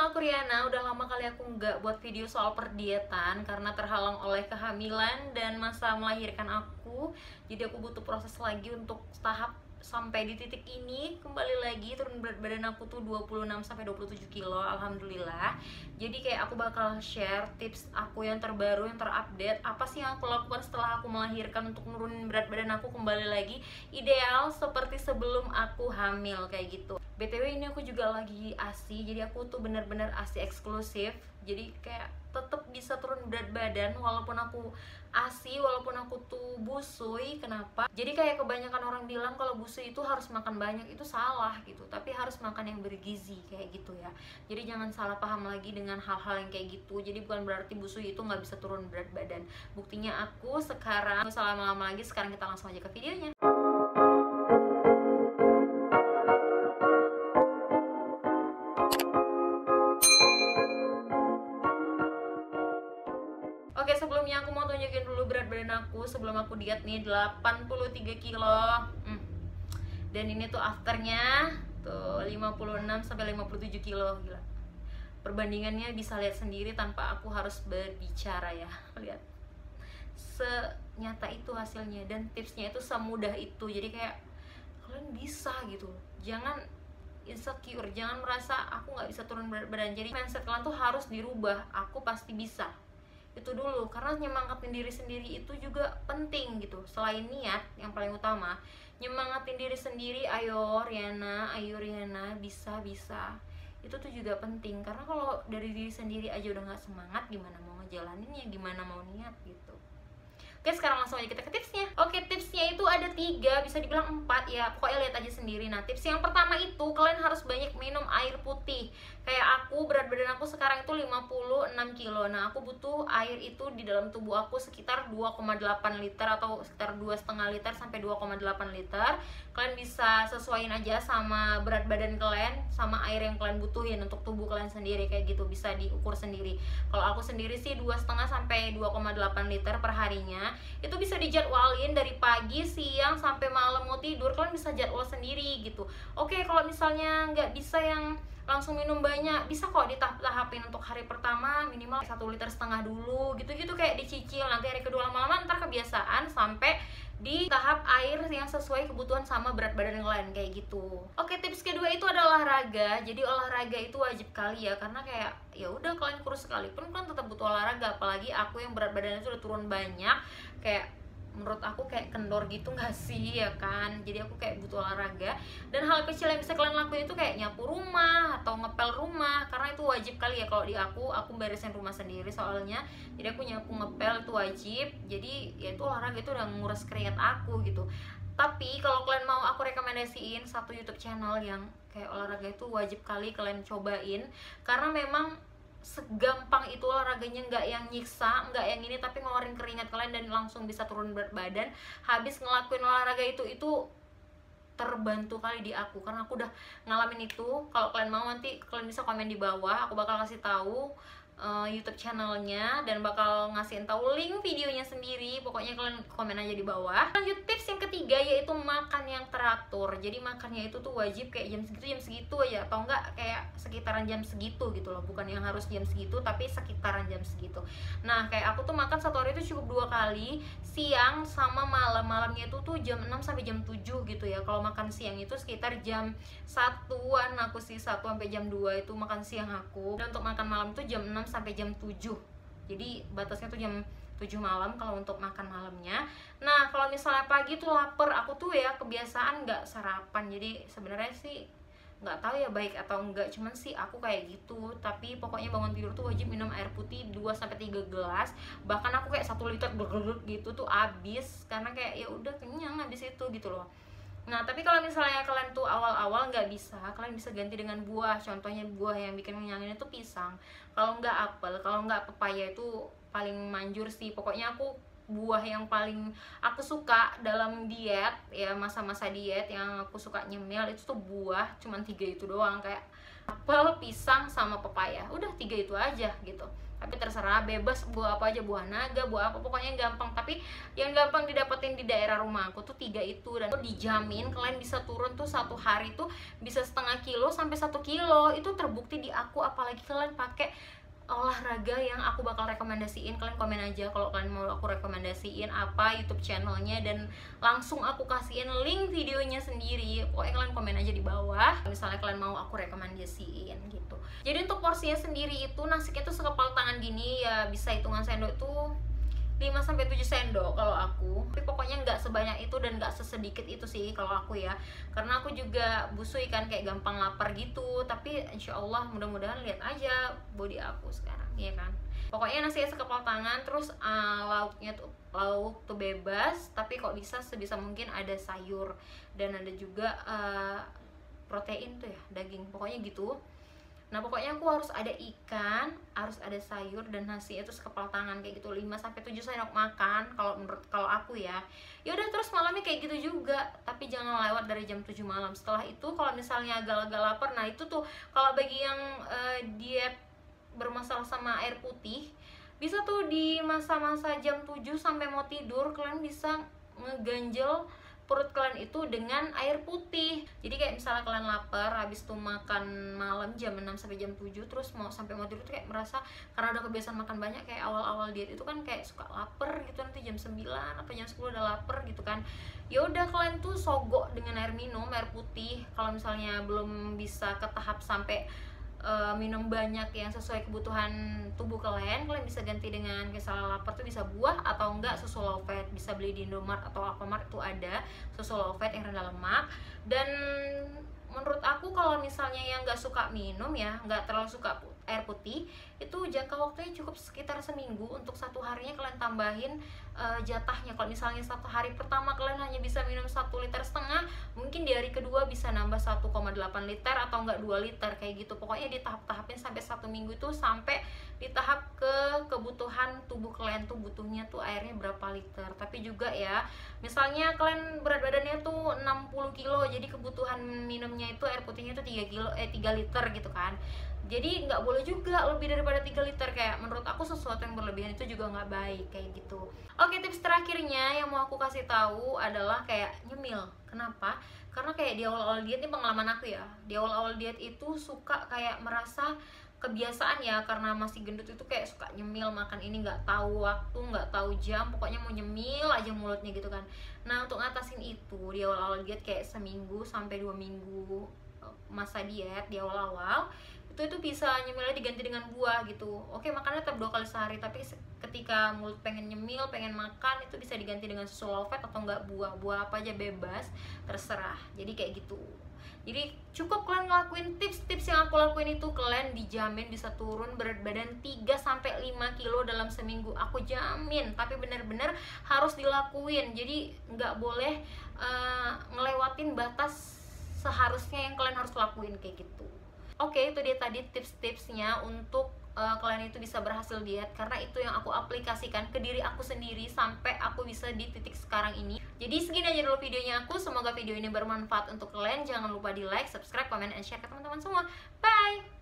aku Riana. Udah lama kali aku nggak buat video soal perdietan karena terhalang oleh kehamilan dan masa melahirkan aku. Jadi aku butuh proses lagi untuk tahap sampai di titik ini. Kembali lagi turun berat badan aku tuh 26-27 kilo, alhamdulillah. Jadi kayak aku bakal share tips aku yang terbaru, yang terupdate. Apa sih yang aku lakukan setelah aku melahirkan untuk nurunin berat badan aku kembali lagi ideal seperti sebelum aku hamil kayak gitu. BTW ini aku juga lagi ASI, jadi aku tuh bener-bener ASI eksklusif. Jadi kayak tetap bisa turun berat badan walaupun aku ASI, walaupun aku tuh busui. Kenapa? Jadi kayak kebanyakan orang bilang kalau busui itu harus makan banyak, itu salah gitu. Tapi harus makan yang bergizi kayak gitu ya. Jadi jangan salah paham lagi dengan hal-hal yang kayak gitu. Jadi bukan berarti busui itu nggak bisa turun berat badan. Buktinya aku sekarang, nggak usah lama-lama lagi, sekarang kita langsung aja ke videonya. Oke, sebelumnya aku mau tunjukin dulu berat badan aku sebelum aku diet nih, 83 kilo. Dan ini tuh afternya tuh 56-57 kilo, gila. Perbandingannya bisa lihat sendiri tanpa aku harus berbicara ya. Lihat. Senyata itu hasilnya dan tipsnya itu semudah itu. Jadi kayak kalian bisa gitu. Jangan insecure, jangan merasa aku nggak bisa turun berat badan. Jadi mindset kalian tuh harus dirubah. Aku pasti bisa. Itu dulu, karena nyemangatin diri sendiri itu juga penting gitu. Selain niat yang paling utama, nyemangatin diri sendiri. Ayo Riana, bisa itu tuh juga penting. Karena kalau dari diri sendiri aja udah nggak semangat, gimana mau ngejalaninnya, gimana mau niat gitu. Oke, sekarang langsung aja kita ke tipsnya. Oke, tipsnya itu ada 3, bisa dibilang 4 ya. Pokoknya lihat aja sendiri. Nah, tips yang pertama itu kalian harus banyak minum air putih. Kayak aku, berat badan aku sekarang itu 56 kilo. Nah, aku butuh air itu di dalam tubuh aku sekitar 2,8 liter atau sekitar 2,5 liter sampai 2,8 liter. Kalian bisa sesuaiin aja sama berat badan kalian, sama air yang kalian butuhin untuk tubuh kalian sendiri kayak gitu. Bisa diukur sendiri. Kalau aku sendiri sih 2,5 sampai 2,8 liter per harinya. Itu bisa dijadwalin dari pagi, siang, sampai malam mau tidur. Kalian bisa jadwal sendiri gitu. Oke, kalau misalnya nggak bisa yang langsung minum banyak, bisa kok ditahap-tahapin. Untuk hari pertama minimal 1,5 liter dulu gitu-gitu, kayak dicicil. Nanti hari kedua lama-lama ntar kebiasaan sampai di tahap air yang sesuai kebutuhan sama berat badan kalian kayak gitu. Oke, tips kedua itu adalah olahraga. Jadi olahraga itu wajib kali ya, karena kayak ya udah kalian kurus sekalipun kan tetap butuh olahraga. Apalagi aku yang berat badannya itu udah turun banyak, kayak menurut aku kayak kendor gitu nggak sih ya kan. Jadi aku kayak butuh olahraga. Dan hal kecil yang bisa kalian lakuin itu kayak nyapu rumah atau ngepel rumah, karena itu wajib kali ya. Kalau di aku beresin rumah sendiri soalnya, jadi aku nyapu ngepel itu wajib. Jadi ya itu olahraga, itu udah nguras keringat aku gitu. Tapi kalau kalian mau aku rekomendasiin satu YouTube channel yang kayak olahraga itu wajib kali kalian cobain, karena memang segampang itu olahraganya, nggak yang nyiksa, nggak yang ini, tapi ngeluarin keringat kalian dan langsung bisa turun berat badan habis ngelakuin olahraga itu terbantu kali di aku, karena aku udah ngalamin itu. Kalau kalian mau nanti kalian bisa komen di bawah, aku bakal kasih tahu YouTube channelnya dan bakal ngasihin tahu link videonya sendiri. Pokoknya kalian komen aja di bawah. Lanjut tips yang ketiga, yaitu makan yang teratur. Jadi makannya itu tuh wajib kayak jam segitu aja, atau enggak kayak sekitaran jam segitu gitu loh. Bukan yang harus jam segitu, tapi sekitaran jam segitu. Nah, kayak aku tuh makan satu hari itu cukup 2 kali, siang sama malam. Malamnya itu tuh jam 6 sampai jam 7 gitu ya. Kalau makan siang itu sekitar jam 1-an aku sih, 1 sampai jam 2 itu makan siang aku. Dan untuk makan malam itu jam 6 sampai jam 7. Jadi batasnya tuh jam 7 malam kalau untuk makan malamnya. Nah, kalau misalnya pagi tuh lapar, aku tuh ya kebiasaan nggak sarapan. Jadi sebenarnya sih nggak tahu ya baik atau enggak, cuman sih aku kayak gitu. Tapi pokoknya bangun tidur tuh wajib minum air putih 2 sampai 3 gelas. Bahkan aku kayak 1 liter gitu tuh habis, karena kayak ya udah kenyang habis itu gitu loh. Nah, tapi kalau misalnya kalian tuh awal-awal nggak bisa, kalian bisa ganti dengan buah. Contohnya buah yang bikin kenyangin itu pisang. Kalau nggak apel, kalau nggak pepaya itu paling manjur sih. Pokoknya aku buah yang paling aku suka dalam diet ya, masa-masa diet yang aku suka nyemil itu tuh buah, cuman 3 itu doang, kayak apel, pisang, sama pepaya. Udah 3 itu aja gitu. Tapi terserah, bebas buah apa aja, buah naga, buah apa, pokoknya gampang. Tapi yang gampang didapetin di daerah rumah aku tuh 3 itu, dan aku dijamin kalian bisa turun tuh 1 hari tuh bisa setengah kilo sampai 1 kilo. Itu terbukti di aku. Apalagi kalian pakai olahraga yang aku bakal rekomendasiin. Kalian komen aja kalau kalian mau aku rekomendasiin apa YouTube channelnya, dan langsung aku kasihin link videonya sendiri. Pokoknya kalian komen aja di bawah misalnya kalian mau aku rekomendasiin gitu. Jadi untuk porsinya sendiri itu nasiknya tuh sekepal tangan gini ya, bisa hitungan sendok tuh 5-7 sendok kalau aku. Tapi pokoknya nggak sebanyak itu dan nggak sesedikit itu sih kalau aku ya, karena aku juga busui kan, kayak gampang lapar gitu. Tapi insya Allah mudah-mudahan, lihat aja body aku sekarang ya kan. Pokoknya nasinya sekepal tangan. Terus lauk tuh bebas, tapi kok bisa sebisa mungkin ada sayur dan ada juga protein tuh ya, daging, pokoknya gitu. Nah pokoknya aku harus ada ikan, harus ada sayur, dan nasi itu sekepal tangan kayak gitu, 5-7 sendok makan kalau aku ya. Ya udah, terus malamnya kayak gitu juga, tapi jangan lewat dari jam 7 malam. Setelah itu kalau misalnya agak-agak lapar, nah itu tuh kalau bagi yang diet bermasalah sama air putih, bisa tuh di masa-masa jam 7 sampai mau tidur kalian bisa ngeganjel perut kalian itu dengan air putih. Jadi kayak misalnya kalian lapar, habis tuh makan malam jam 6 sampai jam 7, terus mau tidur tuh kayak merasa, karena udah kebiasaan makan banyak, kayak awal-awal diet itu kan kayak suka lapar gitu, nanti jam 9 atau jam 10 udah lapar gitu kan. Ya udah, kalian tuh sogok dengan air minum, air putih. Kalau misalnya belum bisa ke tahap sampai minum banyak yang sesuai kebutuhan tubuh kalian bisa ganti dengan, misalnya lapar tuh bisa buah, atau enggak susu low fat. Bisa beli di Indomaret atau Alfamart, itu ada susu low fat yang rendah lemak. Dan menurut aku kalau misalnya yang nggak suka minum ya, nggak terlalu suka air putih, itu jangka waktunya cukup sekitar seminggu. Untuk 1 harinya kalian tambahin jatahnya. Kalau misalnya 1 hari pertama kalian hanya bisa minum 1,5 liter, mungkin di hari kedua bisa nambah 1,8 liter atau enggak 2 liter kayak gitu. Pokoknya di tahap-tahapnya sampai 1 minggu itu, sampai di tahap kebutuhan tubuh kalian tuh butuhnya tuh airnya berapa liter. Tapi juga ya, misalnya kalian berat badannya tuh 60 kilo, jadi kebutuhan minumnya itu air putihnya tuh 3 liter gitu kan. Jadi nggak boleh juga lebih daripada 3 liter. Kayak menurut aku sesuatu yang berlebihan itu juga nggak baik kayak gitu. Oke, tips terakhirnya yang mau aku kasih tahu adalah kayak nyemil. Kenapa? Karena kayak di awal-awal diet, ini pengalaman aku ya, di awal-awal diet itu suka kayak merasa kebiasaan ya, karena masih gendut itu kayak suka nyemil, makan ini nggak tahu waktu, nggak tahu jam, pokoknya mau nyemil aja mulutnya gitu kan. Nah untuk ngatasin itu di awal-awal diet, kayak 1-2 minggu masa diet di awal-awal itu bisa nyemilnya diganti dengan buah gitu. Oke, makannya tetap 2 kali sehari, tapi ketika mulut pengen nyemil, pengen makan, itu bisa diganti dengan susu low fat atau enggak buah apa aja, bebas, terserah. Jadi kayak gitu. Jadi cukup kalian ngelakuin tips-tips yang aku lakuin itu, kalian dijamin bisa turun berat badan 3-5 kilo dalam seminggu. Aku jamin, tapi bener-bener harus dilakuin. Jadi nggak boleh ngelewatin batas seharusnya yang kalian harus lakuin kayak gitu. Oke, itu dia tadi tips-tipsnya untuk kalian itu bisa berhasil diet, karena itu yang aku aplikasikan ke diri aku sendiri sampai aku bisa di titik sekarang ini. Jadi segini aja dulu videonya aku. Semoga video ini bermanfaat untuk kalian. Jangan lupa di like, subscribe, comment, and share ke teman-teman semua. Bye!